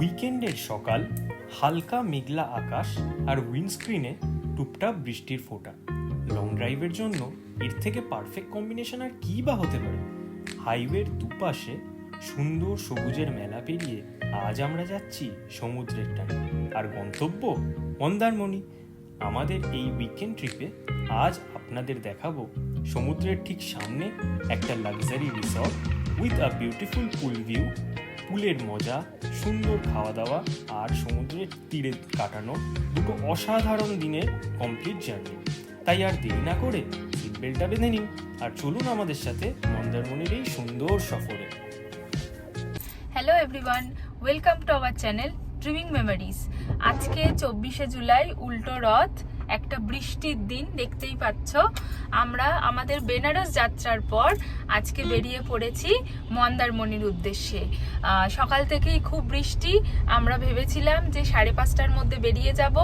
উইকেন্ডের সকাল, হালকা মেঘলা আকাশ আর উইন্ডস্ক্রিনে টুপটাপ বৃষ্টির ফোঁটা। লং ড্রাইভের জন্য এর থেকে পারফেক্ট কম্বিনেশন আর কী বা হতে পারে। হাইওয়ের দুপাশে সুন্দর সবুজের মেলা পেরিয়ে আজ আমরা যাচ্ছি সমুদ্রের টানে, আর গন্তব্য মন্দারমণি। আমাদের এই উইকেন্ড ট্রিপে আজ আপনাদের দেখাবো সমুদ্রের ঠিক সামনে একটা luxury resort with a beautiful pool view, পুলের মজা, সুন্দর খাওয়া দাওয়া আর সমুদ্রের তীরে কাটানো দুটো অসাধারণ দিনের কমপ্লিট জার্নি। তাই আর দেরি না করে সিট বেল্টটা বেঁধে নিন আর চলুন আমাদের সাথে মন্দারমণির এই সুন্দর সফরে। Hello everyone, welcome to our channel dreaming memories. আজকে 24শে জুলাই, উল্টো রথ, একটা বৃষ্টির দিন। দেখতেই পাচ্ছ আমরা আমাদের বেনারস যাত্রার পর আজকে বেরিয়ে পড়েছি মন্দারমণির উদ্দেশ্যে। সকাল থেকেই খুব বৃষ্টি। আমরা ভেবেছিলাম যে 5:30টার মধ্যে বেরিয়ে যাব,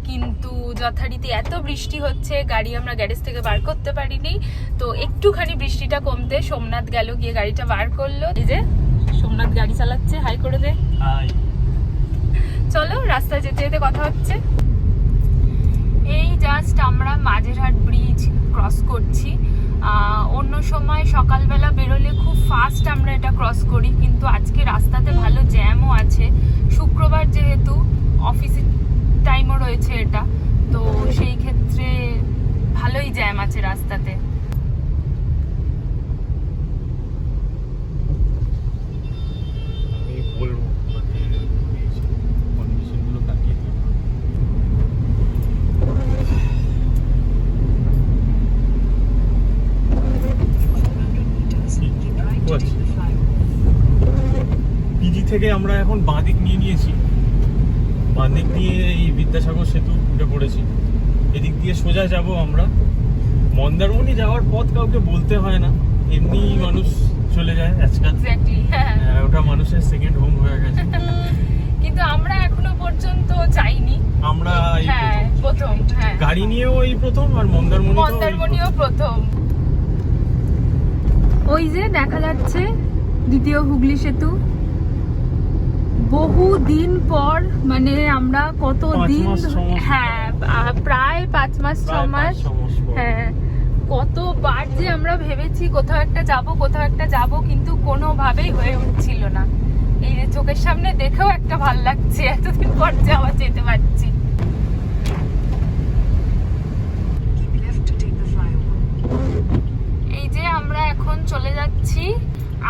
কিন্তু যথারীতি এত বৃষ্টি হচ্ছে, গাড়ি আমরা গ্যারেজ থেকে বার করতে পারিনি। তো একটুখানি বৃষ্টিটা কমতে সোমনাথ গেল, গিয়ে গাড়িটা বার করলো। এই যে সোমনাথ গাড়ি চালাচ্ছে, হাই করে দে। চলো রাস্তায় যেতে যেতে কথা হচ্ছে। এই জাস্ট আমরা মাঝেরহাট ব্রিজ ক্রস করছি। অন্য সময় সকালবেলা বেরোলে খুব ফাস্ট আমরা এটা ক্রস করি, কিন্তু আজকে রাস্তাতে ভালো জ্যামও আছে। শুক্রবার যেহেতু অফিসের টাইমও রয়েছে এটা, তো সেই ক্ষেত্রে ভালোই জ্যাম আছে রাস্তাতে। পিজি থেকে আমরা এখন বাঁদিক নিয়েছি, বাঁদিক নিয়ে এই বিদ্যাসাগর সেতু উঠে পড়েছি। এদিক দিয়ে সোজা যাব আমরা মন্দারমণি। যাওয়ার পথ কাউকে বলতে হয় না, এমনি মানুষ চলে যায় আজকাল। ওটা মানুষের সেকেন্ড হোম হয়ে গেছে। কিন্তু আমরা এখনো পর্যন্ত যাইনি। আমরা প্রথম গাড়ি নিয়েও এই প্রথম, আর মন্দারমণিও প্রথম। ওই যে দেখা যাচ্ছে দ্বিতীয় হুগলি সেতু। বহু দিন পর, মানে আমরা কতদিন, প্রায় 5 মাস 6 মাস, কতবার যে আমরা ভেবেছি কোথাও একটা যাব, কিন্তু কোনোভাবেই হয়ে উঠছিল না। এই যে চোখের সামনে দেখেও একটা ভাল লাগছে, এতদিন পর যে আবার যেতে পারছি। এই যে আমরা এখন চলে যাচ্ছি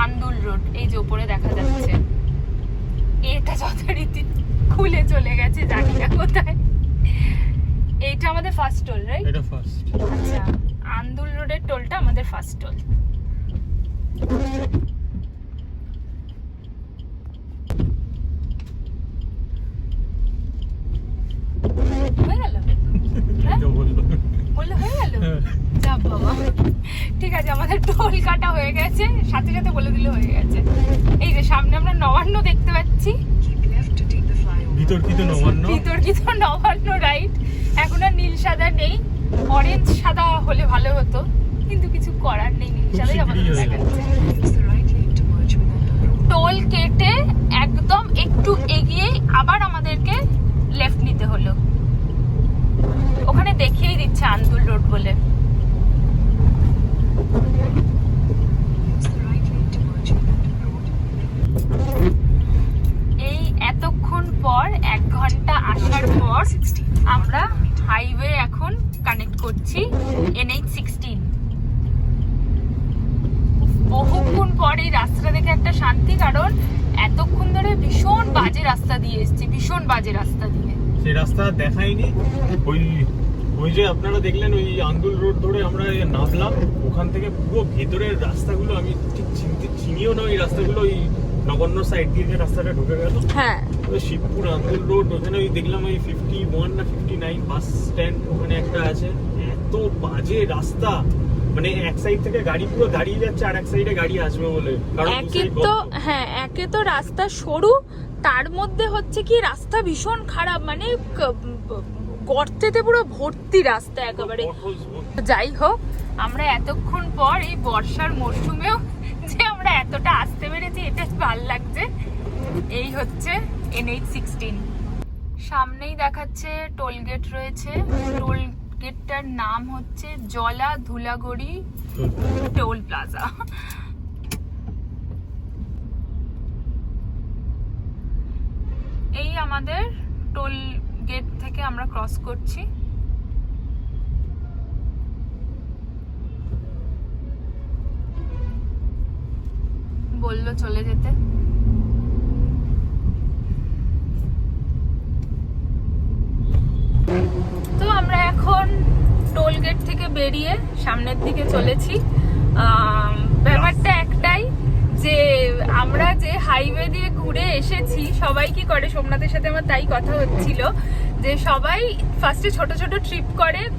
আন্দুল রোড। এই যে উপরে দেখা যাচ্ছে, এটা যথারীতি খুলে চলে গেছে, জানি না কোথায়। এইটা আমাদের ফার্স্ট টোল, রাইট? এটা ফার্স্ট। আচ্ছা, আন্দুল রোডের টোলটা আমাদের ফার্স্ট টোল। হয়ে গেল? বললে হয়ে গেল? যাব বাবা। ঠিক আছে, আমাদের টোল কাটা হয়ে গেছে, সাথে সাথে বলে দিলে হয়ে গেছে। এই যে সামনে আমরা নবান্ন দেখতে পাচ্ছি, বিতর্কিত নবান্ন, রাইট? এখন আর নীল সাদা নেই, অরেঞ্জ সাদা হলে ভালো হতো, কিন্তু কিছু করার নেই, নীল সাদাই আমাদের দেখাচ্ছে। টোল কেটে একদম একটু এগিয়ে আবার আমাদেরকে লেফট নিতে হলো। ওখানে দেখিয়েই দিচ্ছে আন্দুল রোড বলে। এই এতক্ষণ পর, 1 ঘন্টা আসার পর আমরা হাইওয়ে এখন কানেক্ট করছি NH-16। বহুক্ষণ পর এই রাস্তা দেখে একটা শান্তি, কারণ এতক্ষণ ধরে ভীষণ বাজে রাস্তা দিয়ে এসেছি, সেই রাস্তা দেখাইনি। ওই যে আপনারা দেখলেন, ওই আন্দুল রোড ধরে আমরা নামলাম, ওখান থেকে পুরো ভেতরের রাস্তাগুলো আমি ঠিক চিনিও না। ওই রাস্তাগুলো ওই নবান্ন সাইড দিয়ে যে রাস্তাটা ঢুকে গেল, শিবপুর আন্দুল রোড, ওখানে ওই দেখলাম ওই 51 না 59 বাস স্ট্যান্ড, ওখানে একটা আছে। এত বাজে রাস্তা, মানে এক সাইড থেকে গাড়ি পুরো দাঁড়িয়ে যাচ্ছে, আর এক সাইডে গাড়ি আসবে বলে। একে তো রাস্তা সরু, তার মধ্যে হচ্ছে কি রাস্তা ভীষণ খারাপ, মানে গর্তেতে পুরো ভর্তি রাস্তা একেবারে। যাই হোক, আমরা এতক্ষণ পর এই বর্ষার মরশুমেও যে আমরা এতটা আসতে পেরেছি, এটা ভালো লাগছে। এই হচ্ছে NH16। সামনেই দেখাচ্ছে টোল গেট রয়েছে। টোল গেটটার নাম হচ্ছে জলা ধুলাগড়ি টোল প্লাজা। এই আমাদের টোল গেট থেকে আমরা ক্রস করছি। বললো চলে যেতে। তো আমরা এখন টোল গেট থেকে বেরিয়ে সামনের দিকে চলেছি। ব্যাপারটা একটাই যে আমরা যে হাইওয়ে দিয়ে ঘুরে এসেছি, সবাই কি করে, সোমনাথের সাথে আমার তাই কথা হচ্ছিল যে সবাই ফার্স্টে ছোট ছোট ট্রিপ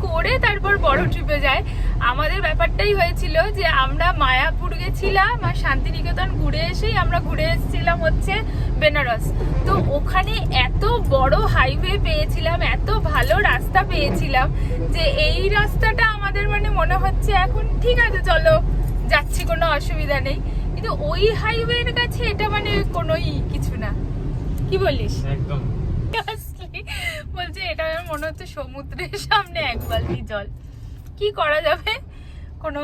করে তারপর বড় ট্রিপে যায়। আমাদের ব্যাপারটাই হয়েছিল যে আমরা মায়াপুর গেছিলাম আর শান্তিনিকেতন ঘুরে এসেই আমরা ঘুরে এসেছিলাম হচ্ছে বেনারস। তো ওখানে এত বড় হাইওয়ে পেয়েছিলাম, এত ভালো রাস্তা পেয়েছিলাম যে এই রাস্তাটা আমাদের মানে মনে হচ্ছে এখন ঠিক আছে চলো যাচ্ছি, কোনো অসুবিধা নেই। কিন্তু ওই হাইওয়ের কাছে এটা মানে কোনোই কিছু না। কি বলিস? একদম বলছে এটা মনে হচ্ছে সমুদ্রের সামনে এক বালতি জল। কি করা যাবে, কোনো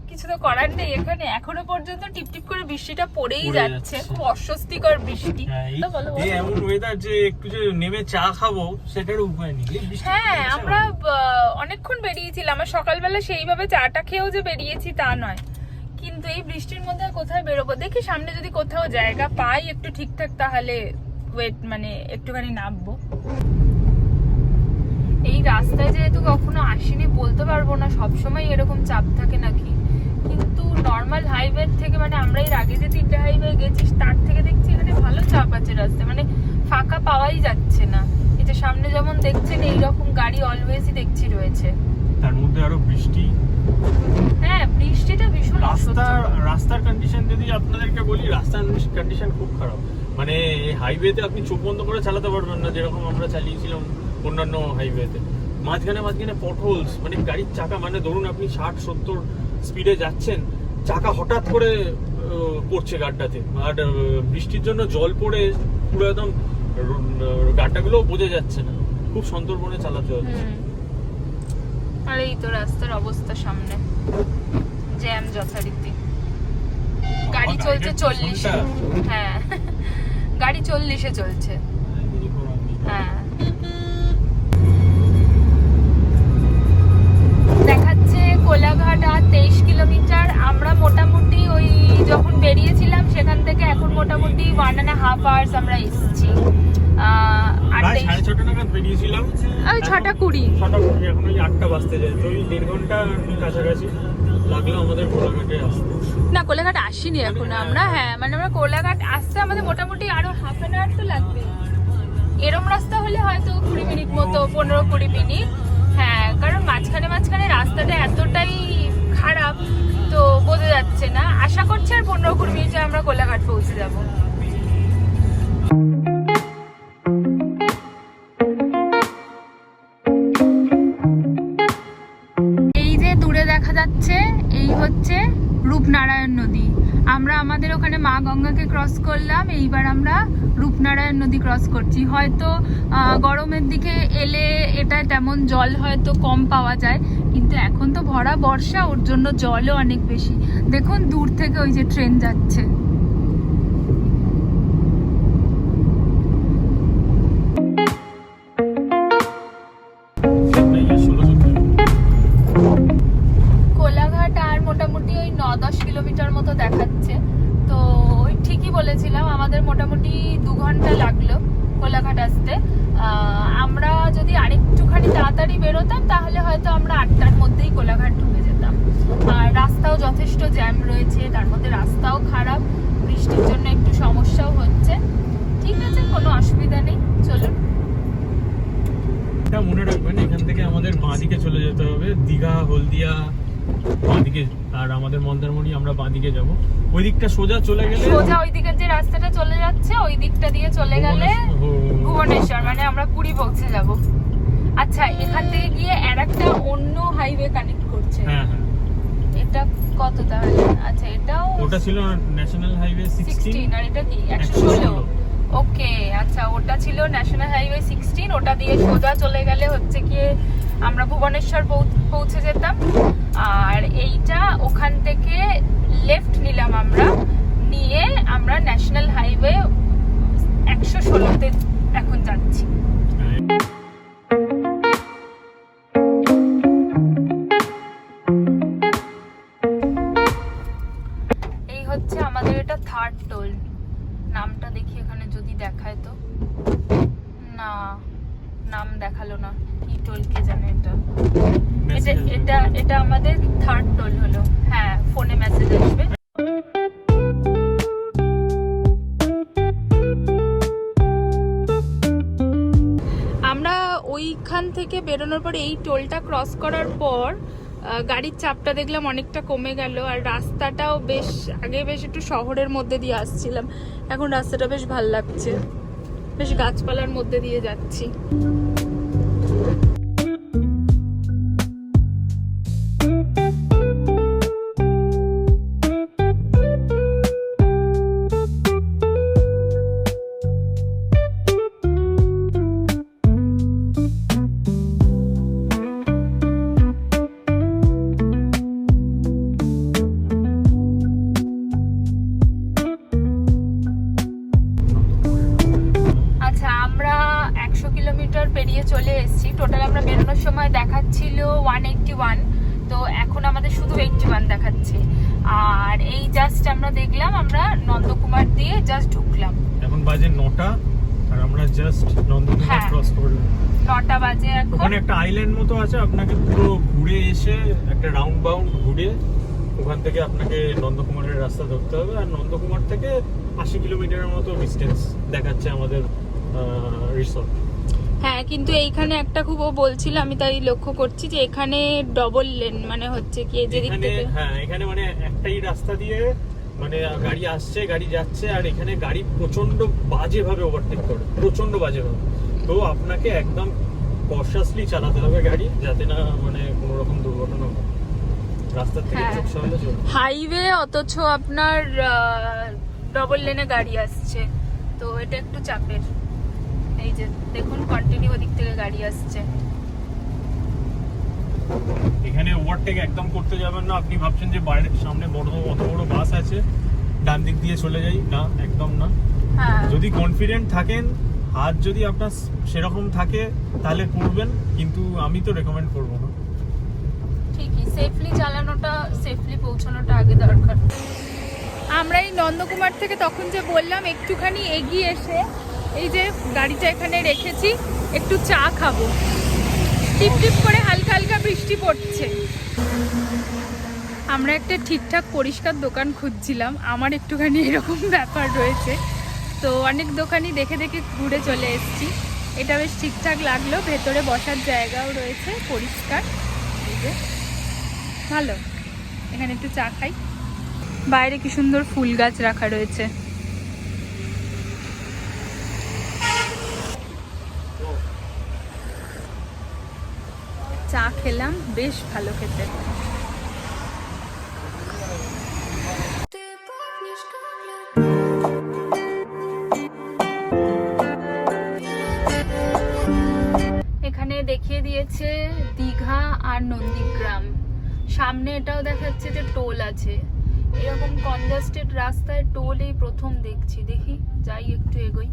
কিছু তো করার নেই। এখানে এখনো পর্যন্ত টিপটিপ করে বৃষ্টিটা পড়েই যাচ্ছে, খুব অস্বস্তিকর বৃষ্টি। এই এমন ওয়েদার যে একটু যে নেমে চা খাবো সেটার উপায় নেই। হ্যাঁ, আমরা অনেকক্ষণ বেরিয়েছিলাম, আর সকালবেলা সেইভাবে চাটা খেয়েও যে বেরিয়েছি তা নয়, কিন্তু এই বৃষ্টির মধ্যে কোথায় বেরোবো। দেখি সামনে যদি কোথাও জায়গা পাই একটু ঠিকঠাক তাহলে ওয়েট মানে একটুখানি নামবো। এই রাস্তায় যেহেতু কখনো আসিনি বলতে পারবো না সবসময় এরকম চাপ থাকে নাকি, কিন্তু নর্মাল হাইওয়ে থেকে মানে আমরা এর আগে যে 3টে হাইওয়ে গেছি তার থেকে দেখছি এখানে ভালো চাপ আছে রাস্তায়, মানে ফাঁকা পাওয়াই যাচ্ছে না। এই যে সামনে যেমন দেখছেন এইরকম গাড়ি অলওয়েজই দেখছি রয়েছে, তার মধ্যে আরো বৃষ্টি। হ্যাঁ, বৃষ্টিটা ভীষণ রাস্তার কন্ডিশন যদি আপনাদেরকে বলি, রাস্তার কন্ডিশন খুব খারাপ। মানে এই হাইওয়েতে আপনি চোখ বন্ধ করে চালাতে পারবেন না, যেরকম আমরা চালিয়েছিলাম অন্যান্য হাইওয়েতে। মাঝখানে পটহোলস, মানে গাড়ির চাকা, মানে ধরুন আপনি 60-70 স্পিডে যাচ্ছেন, চাকা হঠাৎ করে পড়ছে গাড্ডাতে, আর বৃষ্টির জন্য জল পড়ে পুরো একদম গাড্ডাগুলো বোঝা যাচ্ছে না, খুব সন্তর্পণে চালাতে হচ্ছে। আর এই তো রাস্তার অবস্থা, সামনে জ্যাম যথারীতি। গাড়ি চলছে 40-এ। হ্যাঁ, গাড়ি 40-এ চলছে। হ্যাঁ, দেখাচ্ছে কোলাঘাট আর 23 কিলোমিটার। আমরা মোটামুটি ওই যখন বেরিয়েছিলাম সেখান থেকে এখন মোটামুটি 1.5 hours আমরা এসেছি। আর 6:30 নাগাদ বেরিয়েছিলাম, ওই 6:20 এখন ওই 8টা বাজতে যায়, তো ওই 1.5 ঘন্টা কাছাকাছি লাগলো আমাদের কোলাঘাটে আসতে। না, কোলাঘাট আসিনি এখনো আমরা। হ্যাঁ, মানে আমরা কোলাঘাট আসতে আমাদের মোটামুটি আরো হাফ অ্যান আওয়ার তো লাগবে। এরম রাস্তা হলে হয়তো 20 মিনিট মতো, 15-20 মিনিট। হ্যাঁ, কারণ মাঝখানে রাস্তাটা এতটাই খারাপ তো বোঝা যাচ্ছে না। আশা করছি আর 15-20 মিনিটে আমরা কোলাঘাট পৌঁছে যাব। এই যে দূরে দেখা যাচ্ছে এই হচ্ছে রূপনারায়ণ নদী। আমরা আমাদের ওখানে মা গঙ্গাকে ক্রস করলাম, এইবার আমরা রূপনারায়ণ নদী ক্রস করছি। হয়তো গরমের দিকে এলে এটা তেমন জল হয়তো কম পাওয়া যায়, কিন্তু এখন তো ভরা বর্ষা, ওর জন্য জলও অনেক বেশি। দেখুন দূর থেকে ওই যে ট্রেন যাচ্ছে। কোলাঘাট আর মোটামুটি ওই 9-10 কিলোমিটার মতো দেখাচ্ছে, তো ওই ঠিকই বলেছিলাম, আমাদের মোটামুটি 2 ঘন্টা লাগলো কোলাঘাট আসতে। আমরা যদি আরেকটুখানি তাড়াতাড়ি বেরোতাম তাহলে হয়তো আমরা 8টার মধ্যেই কোলাঘাট ঢুকে যেতাম। আর রাস্তাও যথেষ্ট জ্যাম রয়েছে, তার মধ্যে রাস্তাও খারাপ, বৃষ্টির জন্য একটু সমস্যাও হচ্ছে। ঠিক আছে, কোনো অসুবিধা নেই, চলুন। এটা মনে রাখবেন, এখান থেকে আমাদের বাঁদিকে চলে যেতে হবে, দীঘা হলদিয়া বাঁদিকে, আর আমাদের মন্দারমণি আমরা বাঁদিকে যাব। ওই দিকটা সোজা চলে গেলে, সোজা ওই দিকের যে রাস্তাটা চলে যাচ্ছে ওই দিকটা দিয়ে চলে গেলে ভুবনেশ্বর, মানে আমরা পুরী পৌঁছে যাব। আচ্ছা, এখান থেকে গিয়ে আরেকটা অন্য হাইওয়ে কানেক্ট করছে। হ্যাঁ হ্যাঁ, এটা কত তাহলে? আচ্ছা, এটাও ওটা ছিল ন্যাশনাল হাইওয়ে 16, আর এটা কি 116। ওকে, আচ্ছা ওটা ছিল ন্যাশনাল হাইওয়ে 16, ওটা দিয়ে সোজা চলে গেলে হচ্ছে গিয়ে আমরা ভুবনেশ্বর পৌঁছে যেতাম। আর এইটা ওখান থেকে লেফট নিলাম আমরা, নিয়ে আমরা ন্যাশনাল হাইওয়ে 116-তে এখন যাচ্ছি। এই হচ্ছে আমাদের এটা থার্ড টোল। নামটা দেখি এখানে যদি দেখায় তো, না নাম দেখালো না, কি টোল কে জানে। এটা আমাদের থার্ড টোল হলো। হ্যাঁ, ফোনে মেসেজ আসবে। আমরা ওইখান থেকে বেরোনোর পর এই টোলটা ক্রস করার পর গাড়ির চাপটা দেখলাম অনেকটা কমে গেল, আর রাস্তাটাও বেশ, আগে বেশ একটু শহরের মধ্যে দিয়ে আসছিলাম, এখন রাস্তাটা বেশ ভাল লাগছে, বেশ গাছপালার মধ্যে দিয়ে যাচ্ছি। পেরিয়ে চলে এসেছি। টোটাল আমরা বেরোনোর সময় দেখাচ্ছিল 181, তো এখন আমাদের শুধু 81 দেখাচ্ছে। আর এই জাস্ট আমরা দেখলাম, আমরা নন্দকুমার দিয়ে জাস্ট ঢুকলাম, এখন বাজে 9টা, আর আমরা জাস্ট নন্দকুমার ক্রস করলাম। 9টা বাজে। এখন ওখানে একটা আইল্যান্ড মতো আছে, আপনাকে পুরো ঘুরে এসে একটা রাউন্ড বাউন্ড ঘুরে ওখান থেকে আপনাকে নন্দকুমারের রাস্তা ধরতে হবে। আর নন্দকুমার থেকে 80 কিলোমিটারের মতো ডিস্টেন্স দেখাচ্ছে আমাদের রিসর্ট। হ্যাঁ, কিন্তু এইখানে একটা খুব বলছিল, আমি তাই লক্ষ্য করছি যে এখানে ডবল লেন, মানে হচ্ছে কি যেদিক থেকে, হ্যাঁ এখানে মানে একটাই রাস্তা দিয়ে মানে গাড়ি আসছে গাড়ি যাচ্ছে, আর এখানে গাড়ি প্রচন্ড বাজে ভাবে ওভারটেক করে, প্রচন্ড বাজে ভাবে। তো আপনাকে একদম কশাসলি চালাতে হবে গাড়ি, যাতে না মানে কোনো রকম দুর্ঘটনা হয়। রাস্তা থেকে চোখ সরালে চলবে। হাইওয়ে অথচ আপনার ডবল লেনে গাড়ি আসছে, তো এটা একটু চাপের। এই যে দেখুন, কন্টিনিউ ওদিক থেকে গাড়ি আসছে। এখানে ওভারটেক একদম করতে যাবেন না। আপনি ভাবছেন যে বাইরের সামনে অত বড় বাস আছে, ডান দিক দিয়ে চলে যাই, না একদম না। যদি কনফিডেন্ট থাকেন, হাত যদি আপনার সেরকম থাকে তাহলে করবেন, কিন্তু আমি তো রেকমেন্ড করবো না। ঠিকই, সেফলি চালানোটা, সেফলি পৌঁছানোটা আগে দরকার। আমরা এই নন্দকুমার থেকে তখন যে বললাম একটুখানি এগিয়ে এসে এই যে গাড়িটা এখানে রেখেছি, একটু চা খাবো। টিপ টিপ করে হালকা হালকা বৃষ্টি পড়ছে। আমরা একটা ঠিকঠাক পরিষ্কার দোকান খুঁজছিলাম, আমার একটুখানি এরকম ব্যাপার রয়েছে, তো অনেক দোকানই দেখে দেখে ঘুরে চলে এসেছি। এটা বেশ ঠিকঠাক লাগলো, ভেতরে বসার জায়গাও রয়েছে, পরিষ্কার, এই যে ভালো। এখানে একটু চা খাই। বাইরে কি সুন্দর ফুল গাছ রাখা রয়েছে। চা খেলাম, বেশ ভালো খেতে। এখানে দেখিয়ে দিয়েছে দীঘা আর নন্দীগ্রাম, সামনে এটাও দেখাচ্ছে যে টোল আছে। এরকম কনজাস্টেড রাস্তায় টোল এই প্রথম দেখছি। দেখি, যাই একটু এগোই।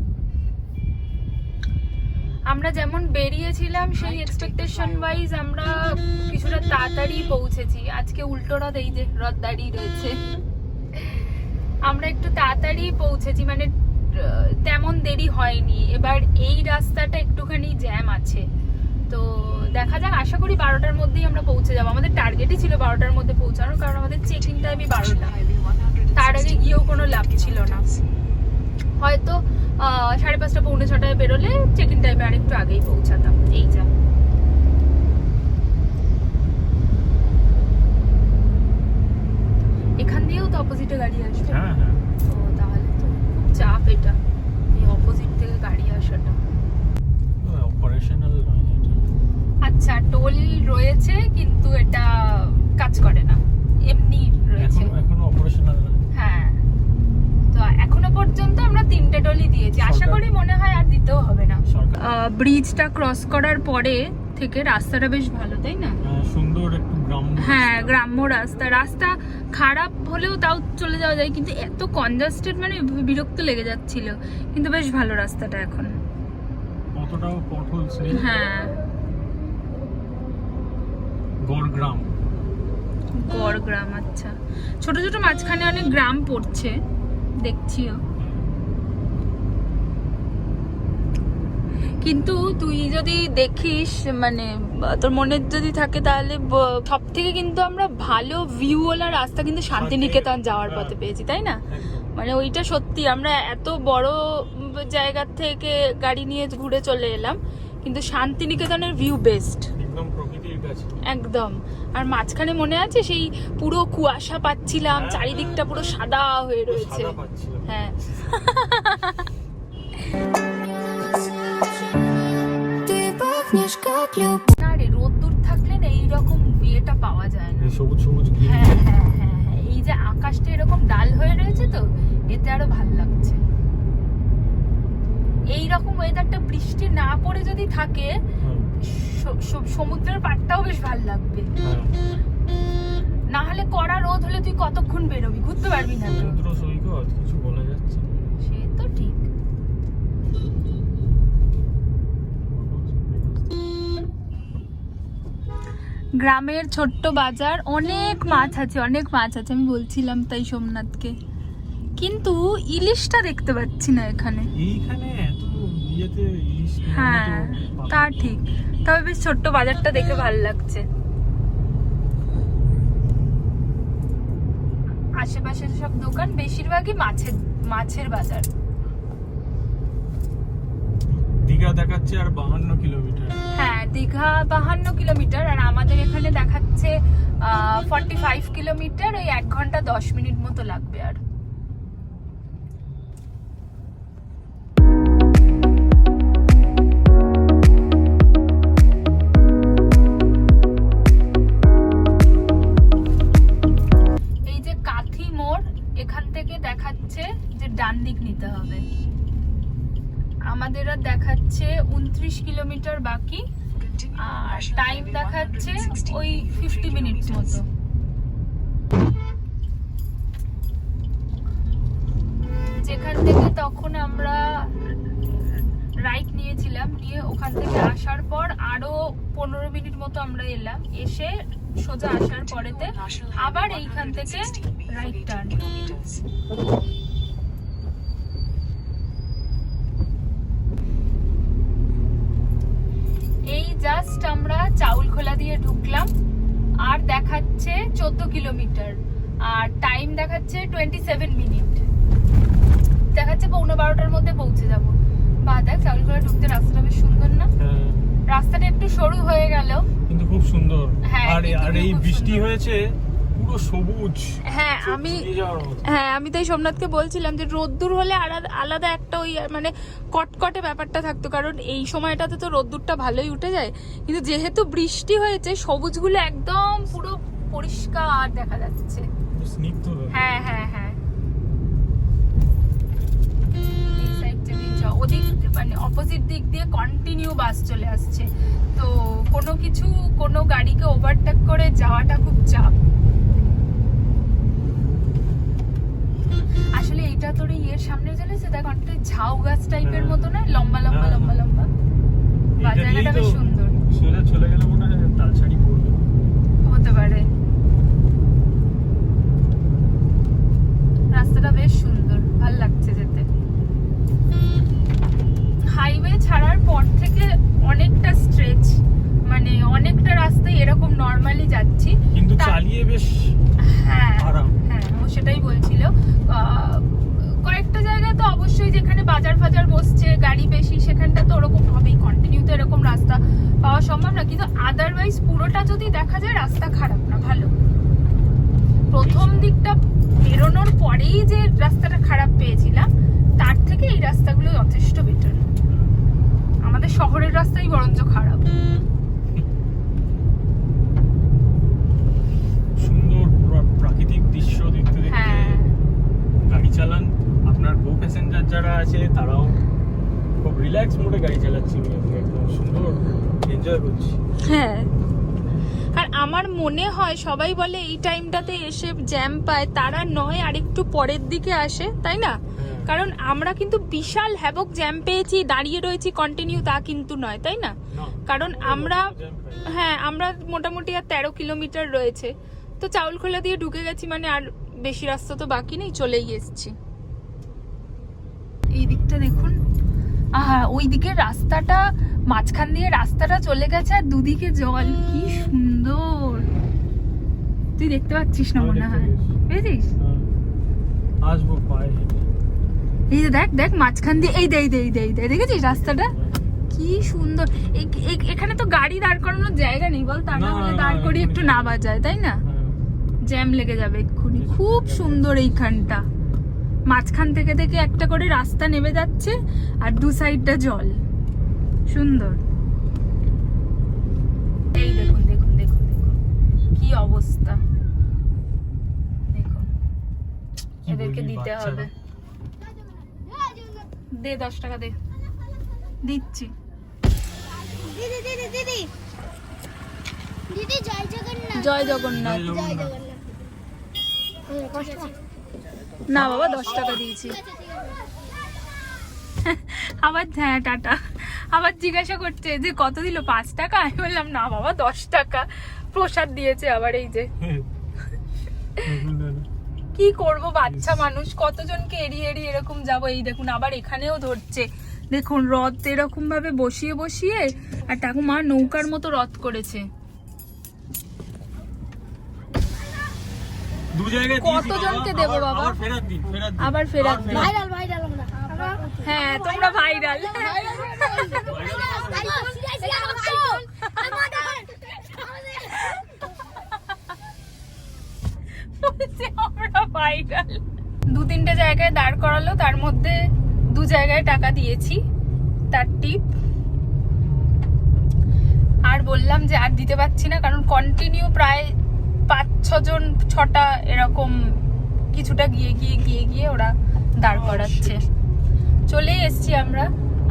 আমরা যেমন বেরিয়েছিলাম সেই এক্সপেকটেশন ওয়াইজ আমরা কিছুটা তাড়াতাড়ি পৌঁছেছি। আজকে উল্টো রথ, এই যে রথ দাঁড়িয়ে রয়েছে, আমরা একটু তাড়াতাড়ি পৌঁছেছি, মানে তেমন দেরি হয়নি। এবার এই রাস্তাটা একটুখানি জ্যাম আছে, তো দেখা যাক, আশা করি 12টার মধ্যেই আমরা পৌঁছে যাবো। আমাদের টার্গেটই ছিল 12টার মধ্যে পৌঁছানোর, কারণ আমাদের চেকিং টাইমই 12টা, তার আগে গিয়েও কোনো লাভ ছিল না। হয়তো 5:30 পৌনে 6টায় বেরোলে চেকিং টাইমে আর একটু আগেই পৌঁছাতাম। এই যা এখান দিয়েও তো অপোজিটে গাড়ি আসবে। হ্যাঁ হ্যাঁ, তো তাহলে তো খুব চাপ এটা, এই অপোজিট থেকে গাড়ি আসাটা। অপারেশনাল। আচ্ছা, টোল রয়েছে কিন্তু এটা কাজ করে না, এমনি রয়েছে এখনো অপারেশনাল। হ্যাঁ, তো এখনো পর্যন্ত আমরা 3টে টোলই দিয়েছি। আশা করি ব্রিজটা ক্রস করার পরে থেকে রাস্তাটা বেশ ভালো, তাই না? সুন্দর একটু গ্রাম্য। হ্যাঁ, গ্রাম্য রাস্তা খারাপ হলেও তাও চলে যাওয়া যায়, কিন্তু এত কনজাস্টেড মানে বিরক্ত লেগে যাচ্ছিল, কিন্তু বেশ ভালো রাস্তাটা এখন। কতটাও পটহোলস নেই। হ্যাঁ, গড়গ্রাম, আচ্ছা। ছোট ছোট মাঝখানে অনেক গ্রাম পড়ছে, দেখছিও। কিন্তু তুই যদি দেখিস, মানে তোর মনে যদি থাকে, তাহলে সব থেকে কিন্তু আমরা ভালো ভিউওয়ালা রাস্তা কিন্তু শান্তিনিকেতন যাওয়ার পথে পেয়েছি, তাই না? মানে ওইটা সত্যি, আমরা এত বড় জায়গা থেকে গাড়ি নিয়ে ঘুরে চলে এলাম, কিন্তু শান্তিনিকেতনের ভিউ বেস্ট, একদম প্রকৃতির কাছে একদম। আর মাঝখানে মনে আছে সেই পুরো কুয়াশা পাচ্ছিলাম, চারিদিকটা পুরো সাদা হয়ে রয়েছে। হ্যাঁ, না রে, রোদ্দুর থাকলে না এইরকম ইয়েটা পাওয়া যায় না, সবুজ সবুজ। হ্যাঁ হ্যাঁ হ্যাঁ হ্যাঁ, এই যে আকাশটা এরকম ডাল হয়ে রয়েছে, তো এতে আরো ভাল লাগছে। এইরকম ওয়েদারটা বৃষ্টি না পড়ে যদি থাকে, সমুদ্রের পাড়টাও বেশ ভাল লাগবে। না হলে কড়া রোদ হলে তুই কতক্ষণ বেরোবি, ঘুরতে পারবি না। সমুদ্র সৈকত, কিছু বলা যাচ্ছে না। সে তো ঠিক। গ্রামের ছোট্ট বাজার, অনেক মাছ আছে, আমি বলছিলাম তাই সোমনাথকে, কিন্তু ইলিশটা দেখতে পাচ্ছি না এখানে। এইখানে এত ইয়েতে ইলিশ। হ্যাঁ, তা ঠিক, তবে বেশ ছোট্ট বাজারটা দেখে ভালো লাগছে। আশেপাশে সব দোকান বেশিরভাগই মাছের বাজার। দীঘা দেখাচ্ছে আর 52 কিলোমিটার। হ্যাঁ, দীঘা 52 কিলোমিটার, আর আমাদের এখানে দেখাচ্ছে 45 কিলোমিটার। ওই 1 ঘন্টা 10 মিনিট মতো লাগবে। আর এই যে কাথি মোড়, এখান থেকে দেখাচ্ছে যে ডান দিক নিতে হবে। আমাদের আর দেখাচ্ছে 29 কিলোমিটার বাকি, আর টাইম দেখাচ্ছে ওই 50 মিনিট মতো। যেখান থেকে তখন আমরা রাইট নিয়েছিলাম, নিয়ে ওখান থেকে আসার পর আরো 15 মিনিট মতো আমরা এলাম, এসে সোজা আসার পরেতে আবার এইখান থেকে রাইট টার্ন। এই জাস্ট আমরা চাউলখোলা দিয়ে ঢুকলাম, আর দেখাচ্ছে 14 কিলোমিটার, আর টাইম দেখাচ্ছে 27 মিনিট। দেখাচ্ছে 11:15টার মধ্যে পৌঁছে যাবো। বা দেখ, চাউলখোলা ঢুকতে রাস্তাটা বেশ সুন্দর না? রাস্তাটা একটু সরু হয়ে গেল, কিন্তু খুব সুন্দর। হ্যাঁ, আর এই বৃষ্টি হয়েছে, পুরো সবুজ। হ্যাঁ, আমি তাই সোমনাথকে বলছিলাম যে রোদ্দুর হলে আলাদা একটা ওই মানে কটকটে ব্যাপারটা থাকতো, কারণ এই সময়টাতে তো রোদ্দুরটা ভালোই উঠে যায়, কিন্তু যেহেতু বৃষ্টি হয়েছে, সবুজগুলো একদম পুরো পরিষ্কার দেখা যাচ্ছে। হ্যাঁ হ্যাঁ হ্যাঁ, এই সাইড থেকে ওদিক মানে অপোজিট দিক দিয়ে কন্টিনিউ বাস চলে আসছে, তো কোনো গাড়িকে ওভারটেক করে যাওয়াটা খুব চাপ। আসলে এটা তোর ইয়ের সামনে চলেছে, দেখ অনেকটা ঝাউ গাছ টাইপের মতো না, লম্বা লম্বা লম্বা লম্বা। জায়গাটা বেশ সুন্দর। সোজা চলে গেলে মনে হয় তালছাড়ি পড়বে, হতে পারে। রাস্তাটা বেশ সুন্দর, ভাল লাগছে যেতে। হাইওয়ে ছাড়ার পর থেকে অনেকটা স্ট্রেচ, মানে অনেকটা রাস্তায় এরকম নরমালি যাচ্ছি, কিন্তু চালিয়ে বেশ আরাম। হ্যাঁ, ও সেটাই বলছিল। কয়েকটা জায়গায় তো অবশ্যই যেখানে বাজার ফাজার বসছে, গাড়ি বেশি, সেখানটা তো ওরকম হবেই, কন্টিনিউ তো এরকম রাস্তা পাওয়া সম্ভব না, কিন্তু আদারওয়াইজ পুরোটা যদি দেখা যায় রাস্তা খারাপ না, ভালো। প্রথম দিকটা বেরোনোর পরেই যে রাস্তাটা খারাপ পেয়েছিলাম, তার থেকে এই রাস্তাগুলো যথেষ্ট বেটার। আমাদের শহরের রাস্তাই বরঞ্চ খারাপ। সুন্দর প্রাকৃতিক দৃশ্য দেখতে দেখতে গাড়ি চালান। আপনার কো প্যাসেঞ্জার যারা আছে তারাও খুব রিল্যাক্স মোডে গাড়ি চালাচ্ছি আমি একদম সুন্দর এনজয় করছি। হ্যাঁ, আর আমার মনে হয় সবাই বলে এই টাইমটাতে এসে জ্যাম পায়, তারা নয় আরেকটু পরের দিকে আসে, তাই না? কারণ আমরা কিন্তু বিশাল হ্যাভক জ্যাম পেয়েছি, দাঁড়িয়ে রয়েছি কন্টিনিউ, তা কিন্তু নয়, তাই না? কারণ আমরা আমরা মোটামুটি আর 13 কিলোমিটার রয়েছে, তো চাউলখোলা দিয়ে ঢুকে গেছি, মানে আর বেশি রাস্তা তো বাকি নেই, চলেই এসেছি। এই দিকটা দেখুন, ওই দিকে রাস্তাটা, মাঝখান দিয়ে রাস্তাটা চলে গেছে আর দুদিকে জল, কি সুন্দর। তুই দেখতে পাচ্ছিস না মনে হয়? বুঝিস? আসবো পায়ে হেঁটে। এই যে দেখ দেখ মাঝখান দিয়ে, এই দে দেখেছিস রাস্তাটা কি সুন্দর। এখানে তো গাড়ি দাঁড় করানোর জায়গা নেই বল, তা না হলে দাঁড় করিয়ে একটু নামা যায়, তাই না? জ্যাম লেগে যাবে এক্ষুনি। খুব সুন্দর এইখানটা, মাঝখান থেকে একটা করে রাস্তা নেমে যাচ্ছে আর দু সাইডটা জল, সুন্দর। এই দেখুন দেখুন দেখুন দেখুন কি অবস্থা, দেখুন। এদেরকে দিতে হবে, দে 10 টাকা দে, দিচ্ছি। দিদি দিদি দিদি দিদি জয় জগন্নাথ। জয় জগন্নাথ। জয় জগন্নাথ। না বাবা 10 টাকা দিয়েছি। আবার হ্যাঁ টাটা, আবার জিজ্ঞাসা করছে যে কত দিল, 5 টাকা। আমি বললাম না বাবা 10 টাকা, প্রসাদ দিয়েছে আবার। এই যে কি করব, বাচ্চা মানুষ, কতজনকে এড়িয়ে এড়িয়ে এরকম যাব। এই দেখুন আবার এখানেও ধরছে, দেখুন রথ এরকম ভাবে বসিয়ে বসিয়ে, আর ঠাকুমা নৌকার মতো রথ করেছে। দু জায়গায় কতজনকে দেব বাবা? আবার ফেরত দিন। ভাইরাল ভাইরাল আমরা। হ্যাঁ তোমরা ভাইরাল। আমরা ভাইরাল। 2-3টে জায়গায় দাঁড় করালো, তার মধ্যে 2 জায়গায় টাকা দিয়েছি, তার টিপ। আর বললাম যে আর দিতে পারছি না, কারণ কন্টিনিউ প্রায় 5-6 জন 6টা এরকম কিছুটা গিয়ে গিয়ে গিয়ে গিয়ে ওরা দাঁড় করাচ্ছে। চলে এসছি আমরা,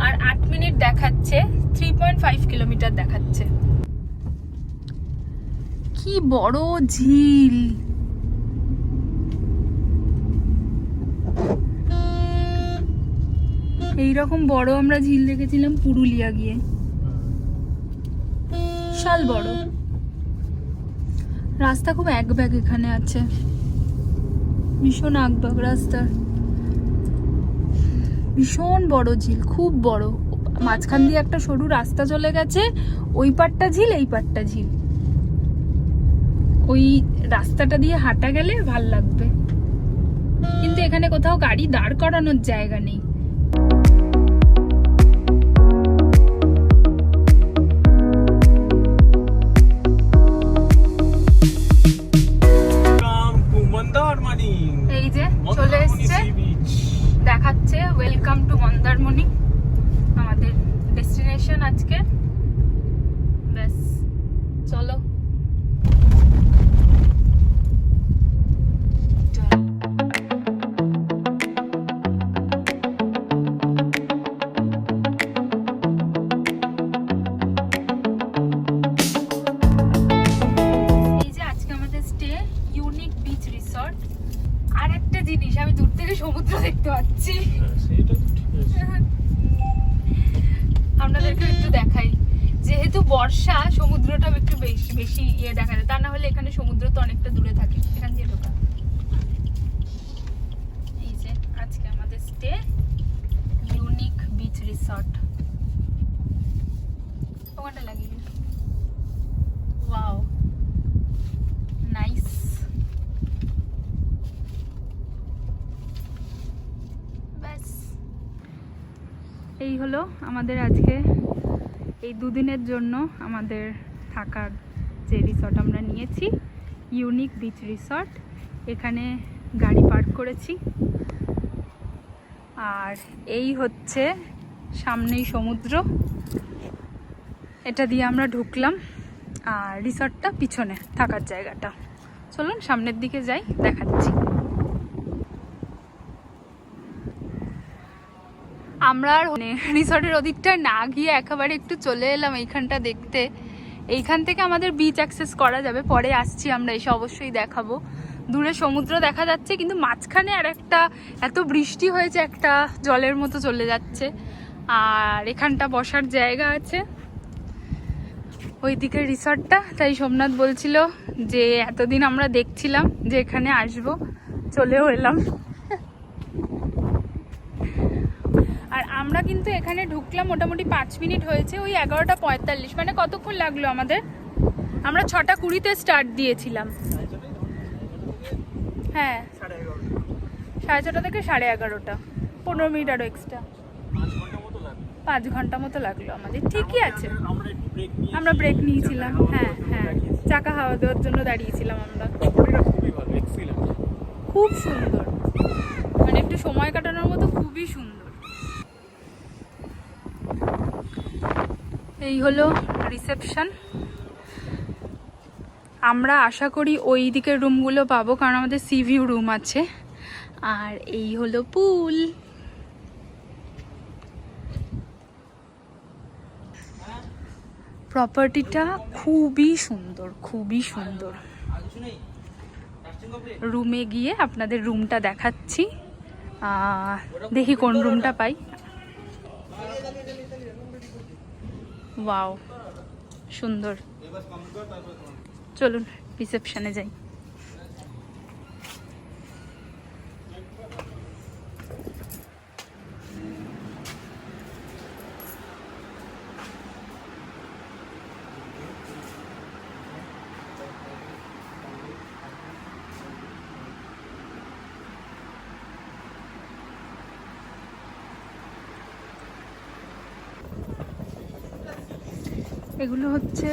আর 8 মিনিট দেখাচ্ছে, 3.5 কিলোমিটার দেখাচ্ছে। কি বড় ঝিল, এইরকম বড় আমরা ঝিল দেখেছিলাম পুরুলিয়া গিয়ে, বিশাল বড়। রাস্তা খুব একব্যাক এখানে আছে, ভীষণ আকবাক রাস্তা, ভীষণ বড় ঝিল, খুব বড়। মাঝখান দিয়ে একটা সরু রাস্তা চলে গেছে, ওই পাটটা ঝিল এই পাটটা ঝিল। ওই রাস্তাটা দিয়ে হাঁটা গেলে ভাল লাগবে, কিন্তু এখানে কোথাও গাড়ি দাঁড় করানোর জায়গা নেই। এই যে চলে এসছে, দেখাচ্ছে ওয়েলকাম টু মন্দারমণি, আমাদের ডেস্টিনেশন আজকে। ব্যাস চলো। জিনিস, আমি দূর থেকে সমুদ্র দেখতে পাচ্ছি, আপনাদেরকে একটু দেখাই। যেহেতু বর্ষা, সমুদ্রটা একটু বেশি বেশি দেখা যায়, তা না হলে এখানে সমুদ্র তো অনেকটা দূরে থাকে। এখান দিয়ে ঢোকা। এই যে আজকে আমাদের স্টে, ইউনিক বিচ রিসর্ট। ওখানটা লাগিয়ে ওয়াও, নাইস। এই হলো আমাদের আজকে এই 2 দিনের জন্য আমাদের থাকার যে রিসর্ট আমরা নিয়েছি, ইউনিক বিচ রিসর্ট। এখানে গাড়ি পার্ক করেছি, আর এই হচ্ছে সামনেই সমুদ্র, এটা দিয়ে আমরা ঢুকলাম, আর রিসর্টটা পিছনে থাকার জায়গাটা। চলুন সামনের দিকে যাই, দেখাচ্ছি। আমরা আর রিসর্টের ওদিকটা না গিয়ে একেবারে একটু চলে এলাম এইখানটা দেখতে। এইখান থেকে আমাদের বিচ অ্যাক্সেস করা যাবে, পরে আসছি আমরা, এসে অবশ্যই দেখাবো। দূরে সমুদ্র দেখা যাচ্ছে, কিন্তু মাঝখানে আর একটা এত বৃষ্টি হয়েছে, একটা জলের মতো চলে যাচ্ছে। আর এখানটা বসার জায়গা আছে, ওইদিকে রিসর্টটা। তাই সোমনাথ বলছিল যে এতদিন আমরা দেখছিলাম যে এখানে আসবো, চলেও এলাম। আর আমরা কিন্তু এখানে ঢুকলাম মোটামুটি 5 মিনিট হয়েছে, ওই 11:45, মানে কতক্ষণ লাগলো আমাদের? আমরা 6:20-তে স্টার্ট দিয়েছিলাম। হ্যাঁ, 6:30 থেকে 11:30, 15 মিনিট আরও এক্সট্রা, 5 ঘন্টা মতো লাগলো আমাদের। ঠিকই আছে, আমরা ব্রেক নিয়েছিলাম। হ্যাঁ হ্যাঁ, চাকা হাওয়া দেওয়ার জন্য দাঁড়িয়েছিলাম আমরা। খুব সুন্দর, মানে একটু সময় কাটানোর মতো, খুবই সুন্দর। এই হলো রিসেপশন। আমরা আশা করি ওই দিকের রুমগুলো পাবো, কারণ আমাদের সি ভিউ রুম আছে। আর এই হলো পুল। প্রপার্টিটা খুবই সুন্দর, খুবই সুন্দর। রুমে গিয়ে আপনাদের রুমটা দেখাচ্ছি, দেখি কোন রুমটা পাই। ওয়াও, সুন্দর। চলুন রিসেপশনে যাই। এগুলো হচ্ছে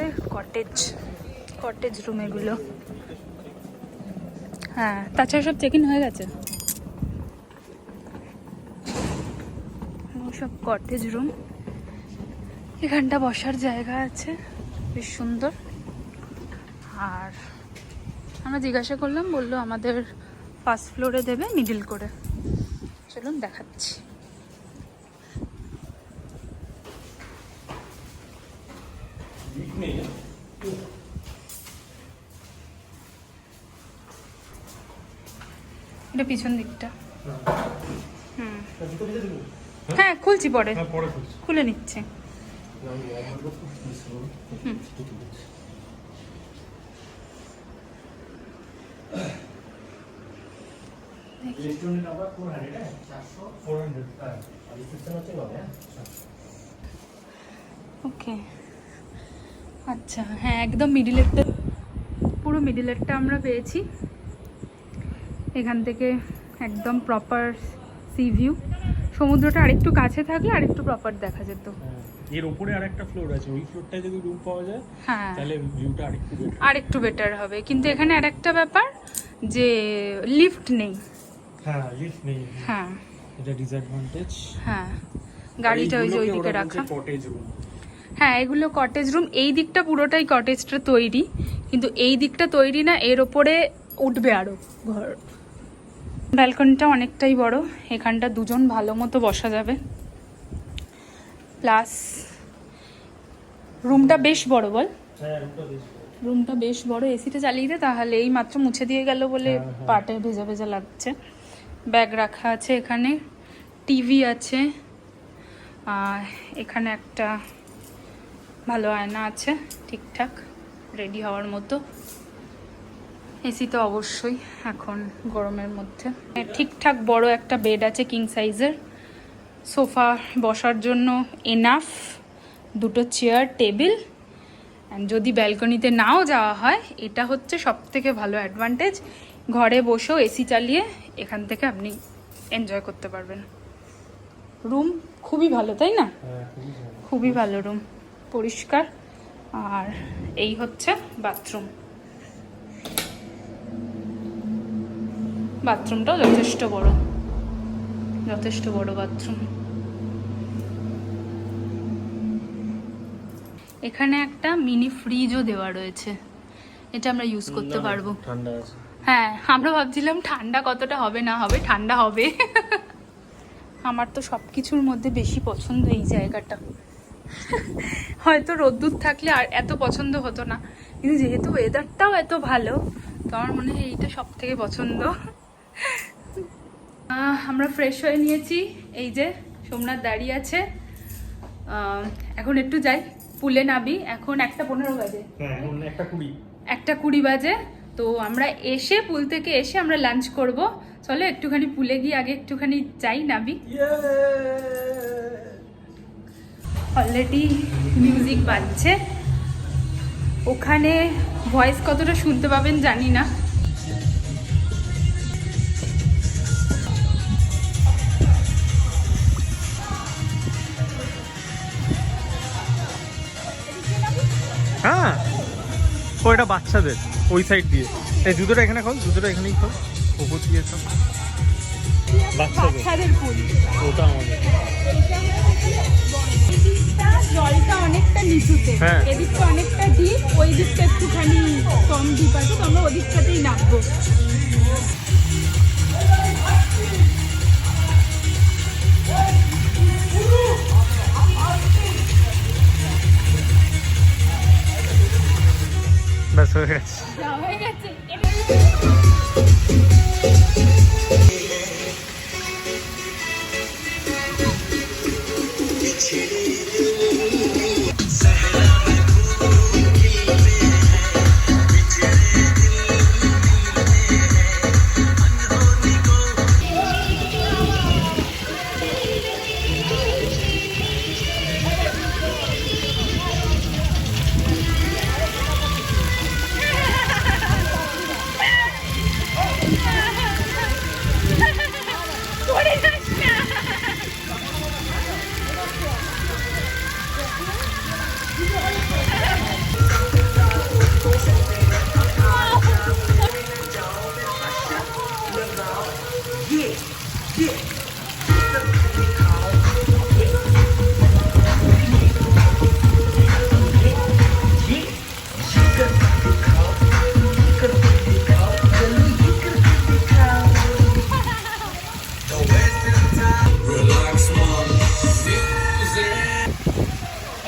কটেজ রুম এগুলো। হ্যাঁ, তাছাড়া সব চেক ইন হয়ে গেছে। সব কটেজ রুম। এখানটা বসার জায়গা আছে, বেশ সুন্দর। আর আমরা জিজ্ঞাসা করলাম, বললো আমাদের ফার্স্ট ফ্লোরে দেবে, মিডল করে। চলুন দেখাচ্ছি। এটা পিছন দিকটা। হ্যাঁ, খুলছি পরে, খুলে নিচ্ছে। ওকে, আচ্ছা। হ্যাঁ, একদম মিডিলেরটা, পুরো মিডিলেরটা আমরা পেয়েছি। এখান থেকে একদম প্রপার সি ভিউ। সমুদ্রটা আরেকটু কাছে থাকলে আরেকটু প্রপার দেখা যেত। এর উপরে আরেকটা ফ্লোর আছে, ওই ফ্লোরটায় যদি রুম পাওয়া যায়, হ্যাঁ, তাহলে ভিউটা আরেকটু বেটার হবে। কিন্তু এখানে আরেকটা ব্যাপার যে লিফট নেই। হ্যাঁ, লিফট নেই। হ্যাঁ, এটা ডিসঅ্যাডভান্টেজ। হ্যাঁ, গাড়িটা ওই যে ওইদিকে রাখা। Cottage room. হ্যাঁ, এগুলো কটেজ রুম। এই দিকটা পুরোটাই কটেজটা তৈরি, কিন্তু এই দিকটা তৈরি না, এর ওপরে উঠবে আরো ঘর। ব্যালকনিটা অনেকটাই বড়, এখানটা দুজন ভালো মতো বসা যাবে। প্লাস রুমটা বেশ বড়, বল। হ্যাঁ, রুমটা বেশ বড়। এসিটা চালিয়ে দে, তাহলে এই মাত্র মুছে দিয়ে গেল বলে পাটে ভেজা ভেজা লাগছে। ব্যাগ রাখা আছে এখানে, টিভি আছে, আর এখানে একটা ভালো আয়না আছে, ঠিকঠাক রেডি হওয়ার মতো। এসি তো অবশ্যই এখন গরমের মধ্যে। ঠিকঠাক বড় একটা বেড আছে, কিং সাইজের। সোফা বসার জন্য এনাফ, দুটো চেয়ার, টেবিল। যদি ব্যালকনিতে নাও যাওয়া হয়, এটা হচ্ছে সবথেকে ভালো অ্যাডভান্টেজ, ঘরে বসেও এসি চালিয়ে এখান থেকে আপনি এনজয় করতে পারবেন। রুম খুবই ভালো, তাই না? খুবই ভালো রুম, পরিষ্কার। আর এই হচ্ছে বাথরুম। বাথরুমটাও যথেষ্ট বড় বাথরুম। এখানে একটা মিনি ফ্রিজও দেওয়া রয়েছে, এটা আমরা ইউজ করতে পারবো। ঠান্ডা আছে। হ্যাঁ, আমরা ভাবছিলাম ঠান্ডা কতটা হবে না হবে, ঠান্ডা হবে। আমার তো সব কিছুর মধ্যে বেশি পছন্দ এই জায়গাটা। হয়তো রোদ্দুর থাকলে আর এত পছন্দ হতো না, কিন্তু যেহেতু ওয়েদারটাও এত ভালো, তো আমার মনে হয় এইটা সব থেকে পছন্দ। আমরা ফ্রেশ হয়ে নিয়েছি, এই যে সোমনাথ দাঁড়িয়ে আছে। এখন একটু যাই, পুলে নাবি। এখন 1:15 বাজে, 1:20 বাজে। তো আমরা এসে পুল থেকে এসে আমরা লাঞ্চ করব। চলো একটুখানি পুলে গিয়ে আগে একটুখানি যাই, নাবি। অলরেডি মিউজিক বাজছে, ওখানে ভয়েস কতটা শুনতে পাবেন জানি না। হ্যাঁ, ওইটা বাচ্চাদের ওই সাইড দিয়ে। এই জুতোটা এখানে খোল, জুতোটা এখানেই খোল, ওপর দিয়ে সব বাচ্চাদের পুল। ওটা আমাদের জলটা অনেকটা নিচুতে, হ্যাঁ। এদিকটা অনেকটা ডিপ, ওই দিকটা একটুখানি কম ডিপ আছে, তো আমরা ওদিকটাতেই নামবো। ব্যাস হয়ে গেছে। হয়ে গেছে।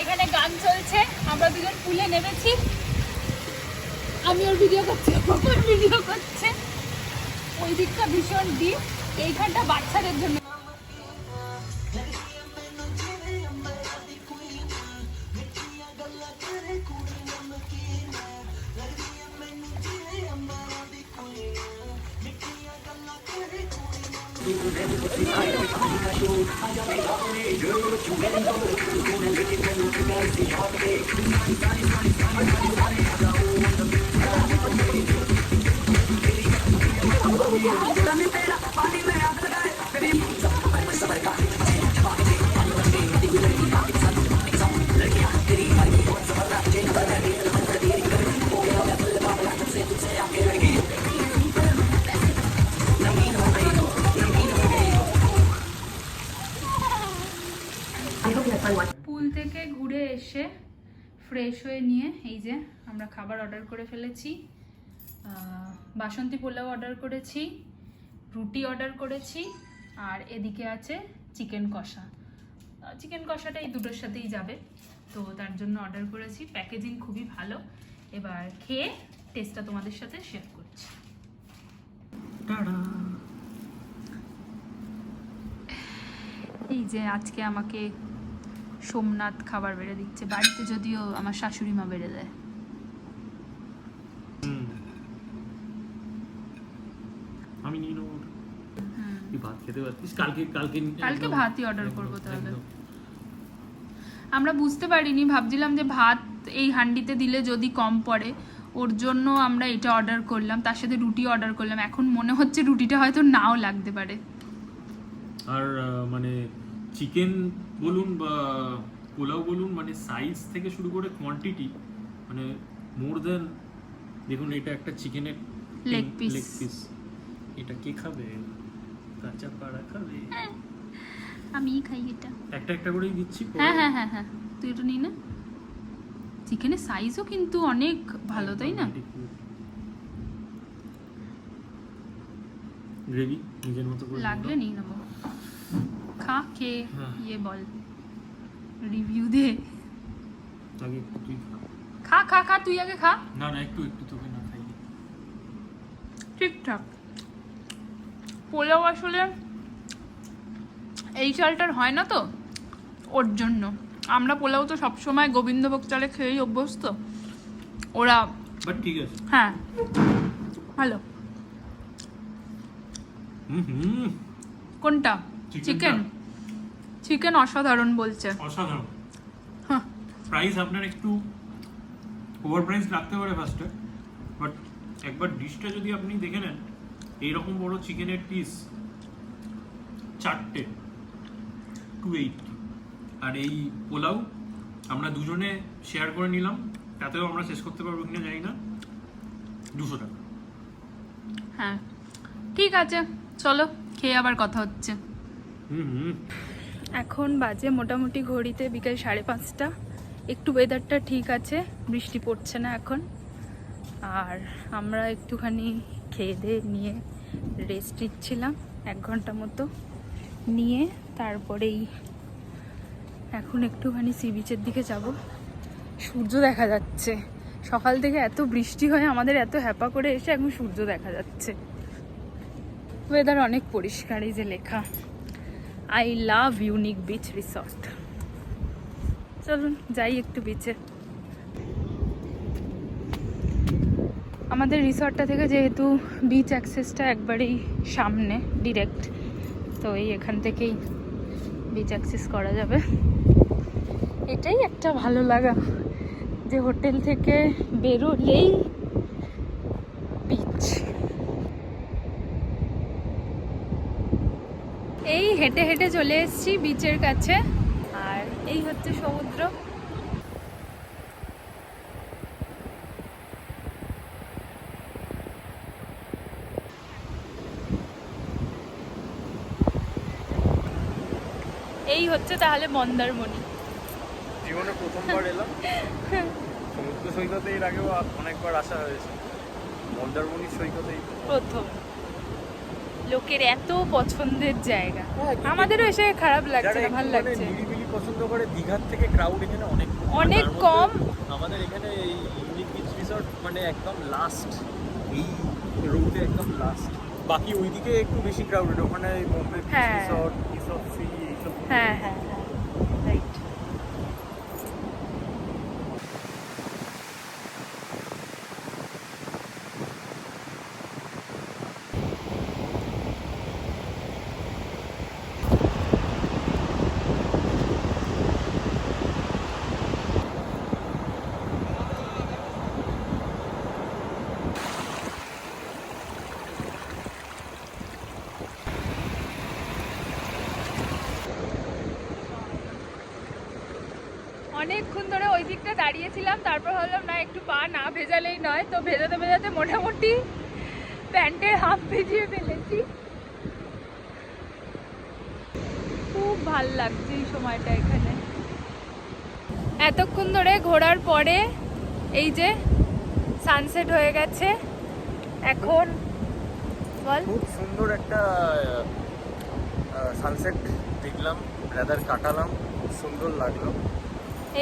এখানে গান চলছে, আমরা দুজন পুলে নেমেছি। আমি ওর ভিডিও করছি, ওর ভিডিও করছে। ওই দিকটা ভীষণ ডিপ, এইখানটা বাচ্চাদের জন্য। পুল থেকে ঘুরে এসে ফ্রেশ হয়ে নিয়ে এই যে আমরা খাবার অর্ডার করে ফেলেছি। বাসন্তী পোলাও অর্ডার করেছি, রুটি অর্ডার করেছি, আর এদিকে আছে চিকেন কষা। চিকেন কষাটা এই দুটোর সাথেই যাবে, তো তার জন্য অর্ডার করেছি। প্যাকেজিং খুবই ভালো। এবার খেয়ে টেস্টটা তোমাদের সাথে শেয়ার করছি। এই যে আজকে আমাকে সোমনাথ খাবার বেড়ে দিচ্ছে, বাড়িতে যদিও আমার শাশুড়ি মা বেড়ে দেয়। আমি নিয়ে নেবো। তুই ভাত খেতে পারতিস, কালকে ভাতই অর্ডার করবো তাহলে। আমরা বুঝতে পারিনি, ভাবছিলাম যে ভাত এই হান্ডিতে দিলে যদি কম পড়ে, ওর জন্য আমরা এটা অর্ডার করলাম, তার সাথে রুটি অর্ডার করলাম। এখন মনে হচ্ছে রুটিটা হয়তো নাও লাগতে পারে। আর মানে চিকেন বলুন বা পোলাও বলুন, মানে সাইজ থেকে শুরু করে কোয়ান্টিটি, মানে মোর দেন। দেখুন, এটা একটা চিকেনের লেগ পিস। এটা কে খাবে? কাঁচা পাড়া খাবে? আমি খাই এটা। একটা একটা করেই দিচ্ছি। হ্যাঁ হ্যাঁ হ্যাঁ হ্যাঁ, তুই এটা নিই না। চিকেনের সাইজও কিন্তু অনেক ভালো, তাই না? গ্রেভি নিজের মতো করে লাগলে নিয়ে নেবো। খা খেয়ে হ্যাঁ। ইয়ে বল, রিভিউ দে। আগে একটু তুই খা খা খা, তুই আগে খা। না না একটু তোকে না খাই। ঠিকঠাক। পোলাও আসলে এই চালটার হয় না তো, ওর জন্য। আমরা পোলাও তো সবসময় গোবিন্দভোগ চালে খেয়েই অভ্যস্ত, ওরা বাট ঠিক আছে। হ্যাঁ ভালো। কোনটা? চিকেন? চিকেন অসাধারণ বলছে। অসাধারণ। হ্যাঁ। প্রাইস আপনার একটু ওভার প্রাইস লাগতে পারে ফার্স্টে, বাট একবার ডিশটা যদি আপনি দেখে নেন, এইরকম বড় চিকেনের পিস 4টে 280, আর এই পোলাও আমরা দুজনে শেয়ার করে নিলাম, তাতেও আমরা শেষ করতে পারবো কিনা জানি না, 200 টাকা। হ্যাঁ ঠিক আছে, চলো খেয়ে আবার কথা হচ্ছে। এখন বাজে মোটামুটি ঘড়িতে বিকেল 5:30। একটু ওয়েদারটা ঠিক আছে, বৃষ্টি পড়ছে না এখন। আর আমরা একটুখানি খেয়ে দিয়ে নিয়ে রেস্ট নিচ্ছিলাম 1 ঘন্টা মতো, নিয়ে তারপরেই এখন একটুখানি সি বিচের দিকে যাব। সূর্য দেখা যাচ্ছে, সকাল থেকে এত বৃষ্টি হয়ে আমাদের এত হ্যাপা করে এসে এখন সূর্য দেখা যাচ্ছে। ওয়েদার অনেক পরিষ্কার, এই যে লেখা I love unique beach resort. চলুন যাই একটু বিচে। আমাদের রিসর্টটা থেকে যেহেতু বিচ অ্যাক্সেসটা একবারেই সামনে ডিরেক্ট, তো এই এখান থেকেই বিচ অ্যাক্সেস করা যাবে। এটাই একটা ভালো লাগা যে হোটেল থেকে বেরোলেই বিচ। এই হেঁটে হেঁটে চলে এসেছি বিচের কাছে, আর এই হচ্ছে সমুদ্র। এই হচ্ছে তাহলে মন্দারমণি। জীবনে প্রথমবার এলাম সমুদ্র সৈকতে, এর আগেও অনেকবার আসা হয়েছে, মন্দারমণি সৈকতেই প্রথম। লোকের এত পছন্দের জায়গা, আমাদেরও এসে খারাপ লাগছে না, ভালো লাগছে। নিরিবিলি পছন্দ করে, দীঘার থেকে ক্রাউড এখানে অনেক অনেক কম। আমাদের এখানে এই ইউনিক বিচ রিসর্ট মানে একদম লাস্ট, এই রোডে একদম লাস্ট। বাকি ওইদিকে একটু বেশি ক্রাউডেড, ওখানে বোম্বে বিচ হ্যাঁ। রিসর্ট, পিস অফ সি এইসব। হ্যাঁ হ্যাঁ হ্যাঁ, রাইট। অনেকক্ষণ ধরে ওই দিকটা দাঁড়িয়েছিলাম, তারপর ভাবলাম না একটু পা না ভেজালেই নয়, তো ভেজাতে ভেজাতে মোটামুটি প্যান্টের হাফ ভিজিয়ে ফেলেছি। খুব ভাল লাগছে এই সময়টা এখানে। এতক্ষণ ধরে ঘোরার পরে এই যে সানসেট হয়ে গেছে এখন। বল। খুব সুন্দর একটা সানসেট দেখলাম, রাদার কাটালাম, খুব সুন্দর লাগলো।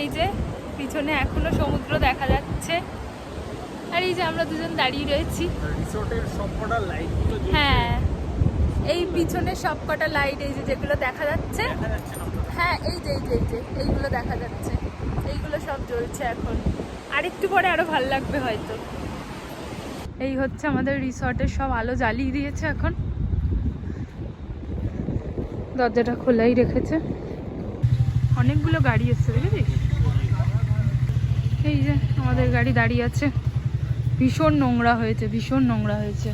এই যে পিছনে এখনো সমুদ্র দেখা যাচ্ছে, আর এই যে আমরা দুজন দাঁড়িয়ে রয়েছি। রিসোর্টের সবকটা লাইটগুলো জ্বলছে। হ্যাঁ, এই পিছনে সবকটা লাইট, এই যে যেগুলো দেখা যাচ্ছে, দেখা যাচ্ছে না? হ্যাঁ এই যে এইগুলো দেখা যাচ্ছে, এইগুলো সব জ্বলছে এখন। আর একটু পরে আরো ভালো লাগবে হয়তো। এই হচ্ছে আমাদের রিসর্টের সব আলো জ্বালিয়ে দিয়েছে এখন, দরজাটা খোলাই রেখেছে। অনেকগুলো গাড়ি এসছে দেখেছিস? এই যে আমাদের গাড়ি দাঁড়িয়ে আছে। ভীষণ নোংরা হয়েছে, ভীষণ নোংরা হয়েছে।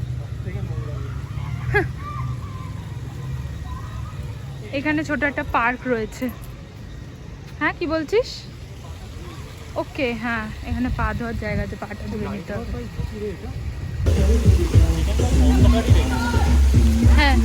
এখানে ছোট একটা পার্ক রয়েছে। হ্যাঁ কি বলছিস? ওকে, হ্যাঁ এখানে পা ধোয়ার জায়গা আছে, পাটা ধুয়ে নিতে হবে। হ্যাঁ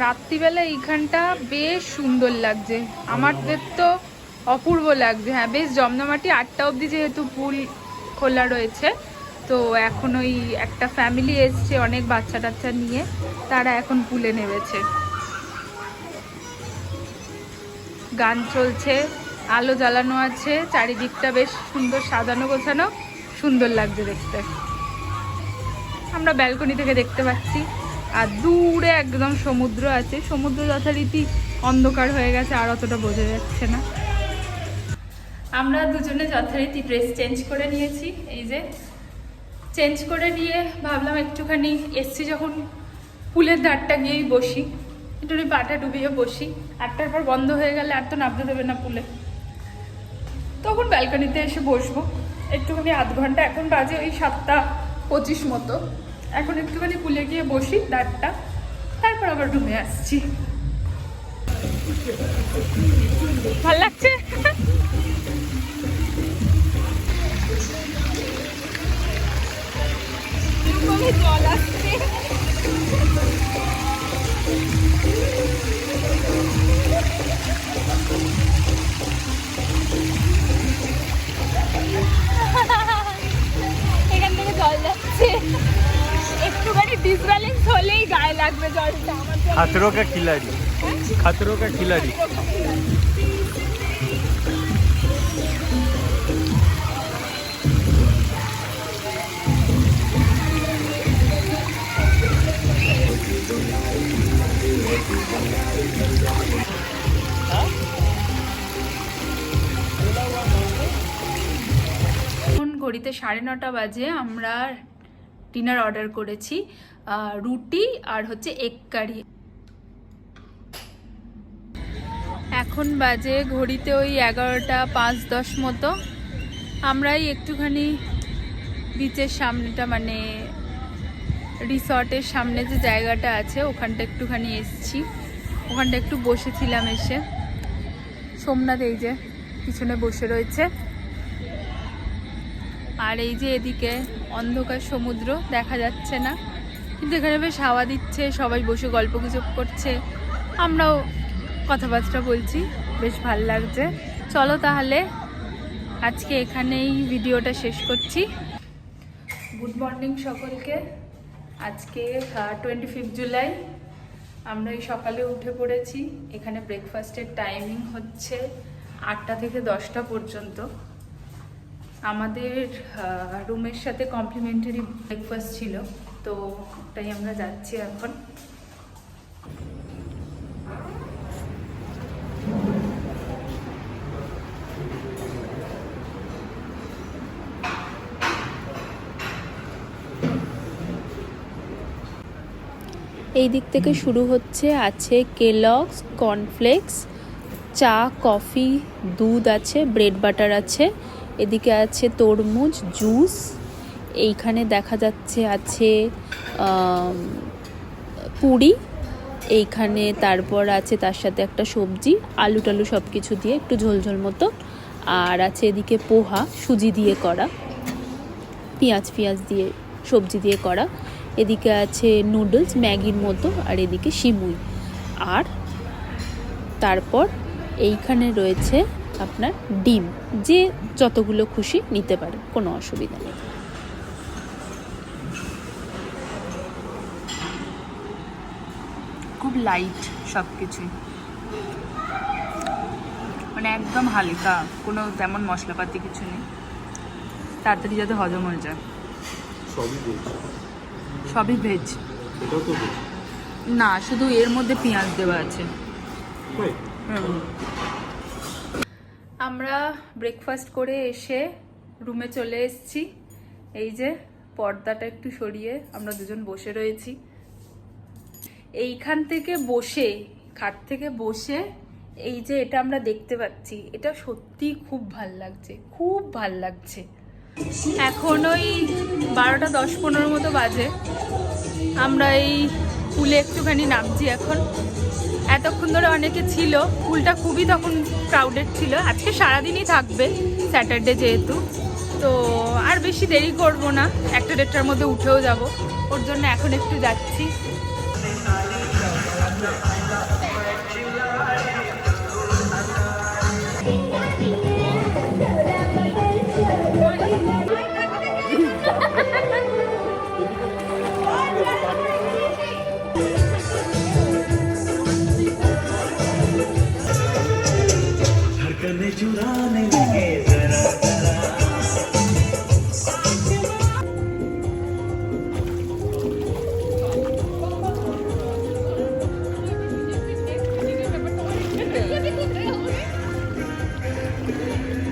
রাত্রিবেলা এইখানটা বেশ সুন্দর লাগছে, আমাদের তো অপূর্ব লাগছে। হ্যাঁ, বেশ জমজমাটি। 8টা অবধি যেহেতু পুল খোলা রয়েছে, তো এখন ওই একটা ফ্যামিলি এসছে অনেক বাচ্চা টাচ্চা নিয়ে, তারা এখন পুলে নেমেছে। গান চলছে, আলো জ্বালানো আছে, চারিদিকটা বেশ সুন্দর সাজানো গোছানো, সুন্দর লাগছে দেখতে। আমরা ব্যালকনি থেকে দেখতে পাচ্ছি, আর দূরে একদম সমুদ্র আছে। সমুদ্র যথারীতি অন্ধকার হয়ে গেছে, আর অতটা বোঝা যাচ্ছে না। আমরা দুজনে যথারীতি ড্রেস চেঞ্জ করে নিয়েছি। এই যে চেঞ্জ করে নিয়ে ভাবলাম একটুখানি এসছি যখন পুলের ধারটা গিয়েই বসি, একটুখানি পাটা ডুবিয়ে বসি। 8টার পর বন্ধ হয়ে গেলে আর তো নামতে দেবে না পুলে, তখন ব্যালকনিতে এসে বসবো একটুখানি আধ ঘন্টা। এখন বাজে ওই 7:25 মতো। এখন একটুখানি পুলে গিয়ে বসি ধারটা, তারপর আবার রুমে আসছি। ভাল লাগছে। জল আসছে। এখান থেকে জল যাচ্ছে, একটুখানি ডিসব্যালেন্স হলেই গায়ে লাগবে জলটা। খাতরো কা খিলাড়ি, খাতরো কা খিলাড়ি। ঘড়িতে 9:30 বাজে। আমরা ডিনার অর্ডার করেছি, রুটি আর হচ্ছে এগ কারি। এখন বাজে ঘড়িতে ওই 11:05-10 মতো। আমরাই একটুখানি বিচের সামনেটা, মানে রিসর্টের সামনে যে জায়গাটা আছে ওখানটা একটুখানি এসছি, ওখানটা একটু বসেছিলাম এসে। সোমনাথ এই যে পিছনে বসে রয়েছে, আর এই যে এদিকে অন্ধকার সমুদ্র দেখা যাচ্ছে না, কিন্তু এখানে বেশ হাওয়া দিচ্ছে, সবাই বসে গল্প গুজব করছে, আমরাও কথাবার্তা বলছি, বেশ ভাল লাগছে। চলো তাহলে আজকে এখানেই ভিডিওটা শেষ করছি। গুড মর্নিং সকলকে। আজকে 25 জুলাই। আমরা এই সকালে উঠে পড়েছি। এখানে ব্রেকফাস্টের টাইমিং হচ্ছে 8টা থেকে 10টা পর্যন্ত। আমাদের রুমের সাথে কমপ্লিমেন্টারি ব্রেকফাস্ট ছিল, তো তাই আমরা যাচ্ছি এখন। এই দিক থেকে শুরু হচ্ছে, আছে কেলগস, কর্নফ্লেক্স, চা, কফি, দুধ আছে, ব্রেড বাটার আছে, এদিকে আছে তরমুজ জুস, এইখানে দেখা যাচ্ছে আছে পুরি, এইখানে তারপর আছে তার সাথে একটা সবজি, আলু টালু সব কিছু দিয়ে একটু ঝোলঝোল মতো, আর আছে এদিকে পোহা, সুজি দিয়ে করা, পেঁয়াজ দিয়ে সবজি দিয়ে করা, এদিকে আছে নুডলস ম্যাগির মতো, আর এদিকে সিমুই, আর তারপর এইখানে রয়েছে আপনার ডিম, যে যতগুলো খুশি নিতে পারে, কোনো অসুবিধা নেই। খুব লাইট সব কিছুই, মানে একদম হালকা, কোনো তেমন মশলাপাতি কিছু নেই, তাড়াতাড়ি যাতে হজম হয়ে যায়। সবই ভেজ না, শুধু এর মধ্যে পেঁয়াজ দেওয়া আছে। আমরা ব্রেকফাস্ট করে এসে রুমে চলে এসেছি। এই যে পর্দাটা একটু সরিয়ে আমরা দুজন বসে রয়েছি। এইখান থেকে বসে, খাট থেকে বসে এই যে এটা আমরা দেখতে পাচ্ছি, এটা সত্যি খুব ভাল লাগছে, খুব ভাল লাগছে। এখন ওই 12:10-15 মতো বাজে। আমরা এই পুলে একটুখানি নামছি এখন। এতক্ষণ ধরে অনেকে ছিল, পুলটা খুবই তখন ক্রাউডেড ছিল। আজকে সারাদিনই থাকবে, স্যাটারডে যেহেতু, তো আর বেশি দেরি করব না, 1-1:30টার মধ্যে উঠেও যাব, ওর জন্য এখন একটু যাচ্ছি।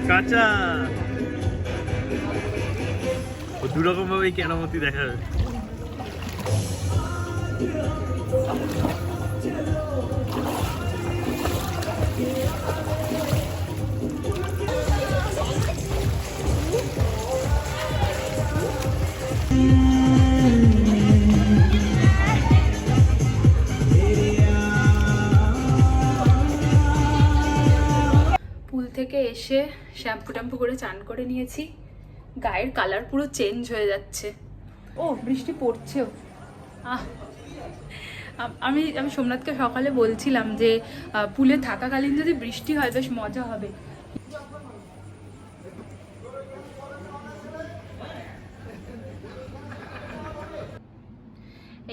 কাঁচা ও দুরকম ভাবে কেরামতি দেখাবে। পুল থেকে এসে শ্যাম্পু ট্যাম্পু করে চান করে নিয়েছি, গায়ের কালার পুরো চেঞ্জ হয়ে যাচ্ছে। ও বৃষ্টি পড়ছেও। আমি আমি সোমনাথকে সকালে বলছিলাম যে পুলে থাকাকালীন যদি বৃষ্টি হয় বেশ মজা হবে।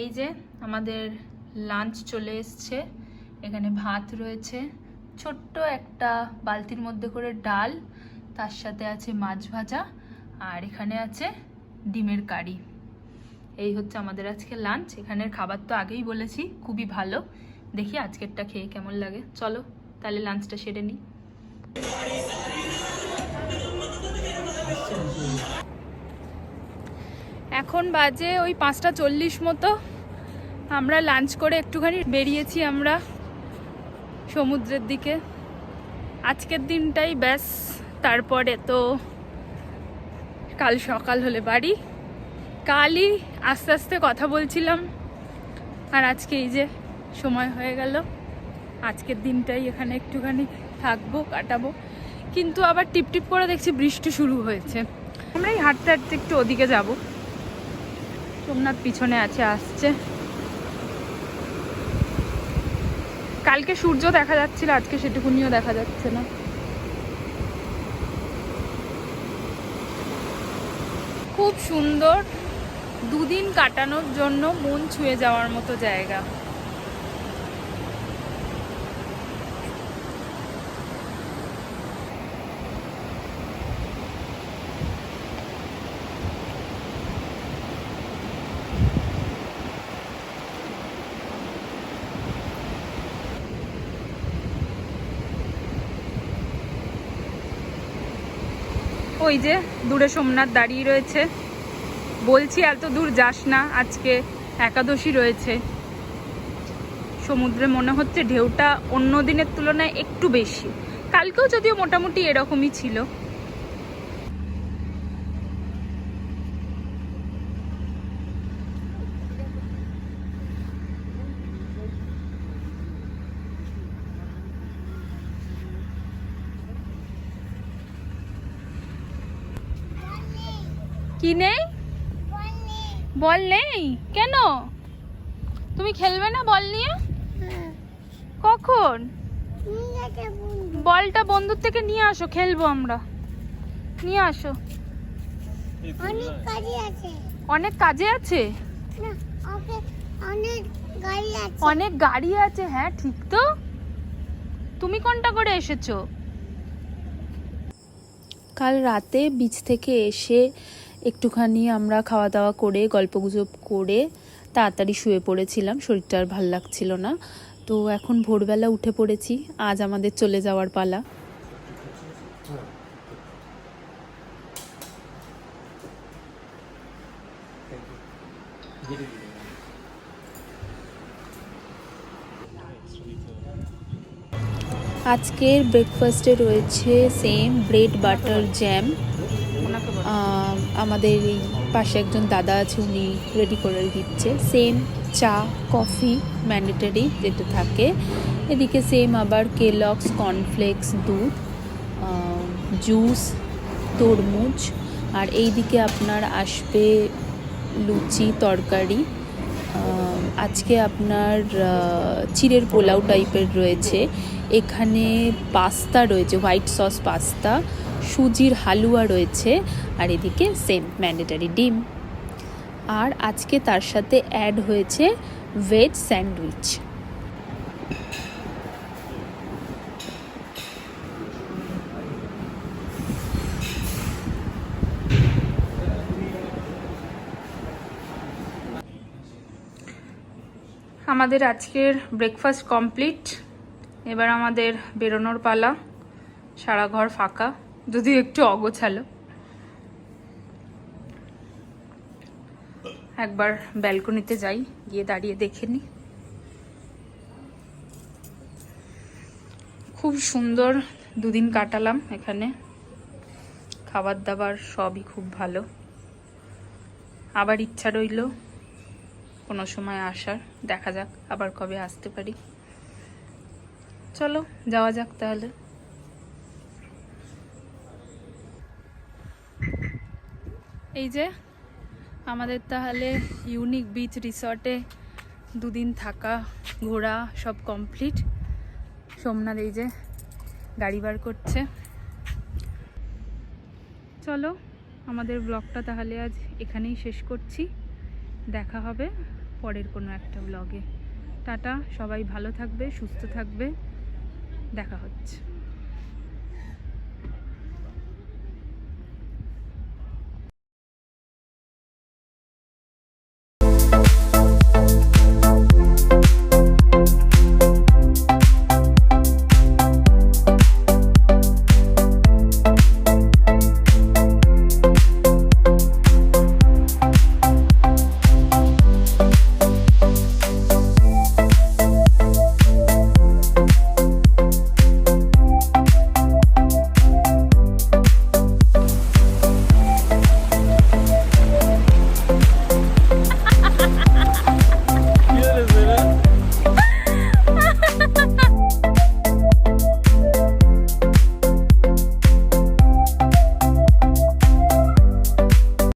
এই যে আমাদের লাঞ্চ চলে এসছে, এখানে ভাত রয়েছে, ছোট্ট একটা বালতির মধ্যে করে ডাল, তার সাথে আছে মাছ ভাজা, আর এখানে আছে ডিমের কারি। এই হচ্ছে আমাদের আজকে লাঞ্চ। এখানের খাবার তো আগেই বলেছি খুবই ভালো, দেখি আজকেরটা খেয়ে কেমন লাগে। চলো তাহলে লাঞ্চটা সেরে নিই। এখন বাজে ওই 5:40 মতো। আমরা লাঞ্চ করে একটুখানি বেরিয়েছি আমরা সমুদ্রের দিকে। আজকের দিনটাই ব্যাস, তারপরে তো কাল সকাল হলে বাড়ি। কালই আস্তে আস্তে কথা বলছিলাম, আর আজকে এই যে সময় হয়ে গেল। আজকের দিনটাই এখানে একটুখানি থাকবো, কাটাবো। কিন্তু আবার টিপটিপ করে দেখছি বৃষ্টি শুরু হয়েছে। আমরা এই হাঁটতে হাঁটতে একটু ওদিকে যাব। সোমনাথ পিছনে আছে, আসছে। কালকে সূর্য দেখা যাচ্ছিল, আজকে সেটুকুনিও দেখা যাচ্ছে না। খুব সুন্দর, দুদিন কাটানোর জন্য মন ছুঁয়ে যাওয়ার মতো জায়গা। ওই যে দূরে সোমনাথ দাঁড়িয়ে রয়েছে। বলছি এত দূর যাস না, আজকে একাদশী রয়েছে। সমুদ্রে মনে হচ্ছে ঢেউটা অন্য দিনের তুলনায় একটু বেশি। কালকেও যদিও মোটামুটি এরকমই ছিল। কি নেই? বল নেই কেন? তুমি খেলবে না বল নিয়ে? কখন? বলটা বন্ধুর থেকে নিয়ে আসো, খেলবো আমরা। নিয়ে আসো। অনেক কাজে আছে। অনেক কাজে আছে? না, অনেক গাড়ি আছে। অনেক গাড়ি আছে, হ্যাঁ ঠিক তো। তুমি কোনটা করে এসেছো? কাল রাতে বিচ থেকে এসে একটুখানি আমরা খাওয়া দাওয়া করে গল্পগুজব করে তাড়াতাড়ি শুয়ে পড়েছিলাম, শরীরটা আর ভাল লাগছিল না। তো এখন ভোরবেলা উঠে পড়েছি, আজ আমাদের চলে যাওয়ার পালা। আজকের ব্রেকফাস্টে রয়েছে সেম ব্রেড বাটার জ্যাম। আমাদের এই পাশে একজন দাদা আছে, উনি রেডি করে দিচ্ছে। সেম চা কফি ম্যান্ডেটরি যেটা থাকে। এদিকে সেম আবার কেলগস কর্নফ্লেক্স, দুধ, জুস, তরমুজ আর এই দিকে আপনার আসবে লুচি তরকারি। আজকে আপনার চিড়ের পোলাও টাইপের রয়েছে, এখানে পাস্তা রয়েছে, হোয়াইট সস পাস্তা, সুজির হালুয়া রয়েছে, আর এদিকে সেম ম্যান্ডেটারি ডিম। আর আজকে তার সাথে অ্যাড হয়েছে ভেজ স্যান্ডউইচ। আমাদের আজকের ব্রেকফাস্ট কমপ্লিট। এবার আমাদের বেরোনোর পালা। সারা ঘর ফাঁকা, যদিও একটু অগোছালো। একবার ব্যালকনিতে যাই, গিয়ে দাঁড়িয়ে দেখে নি। খুব সুন্দর দুদিন কাটালাম এখানে, খাবার দাবার সবই খুব ভালো। আবার ইচ্ছা রইল কোনো সময় আসার, দেখা যাক আবার কবে আসতে পারি। চলো যাওয়া যাক তাহলে। এই যে আমাদের তাহলে ইউনিক বিচ রিসর্টে দুদিন থাকা ঘোরা সব কমপ্লিট। সোমনাথ এই যে গাড়ি বার করছে। চলো আমাদের ব্লগটা তাহলে আজ এখানেই শেষ করছি। দেখা হবে পরের কোনো একটা ব্লগে। টাটা, সবাই ভালো থাকবে, সুস্থ থাকবে, দেখা হচ্ছে।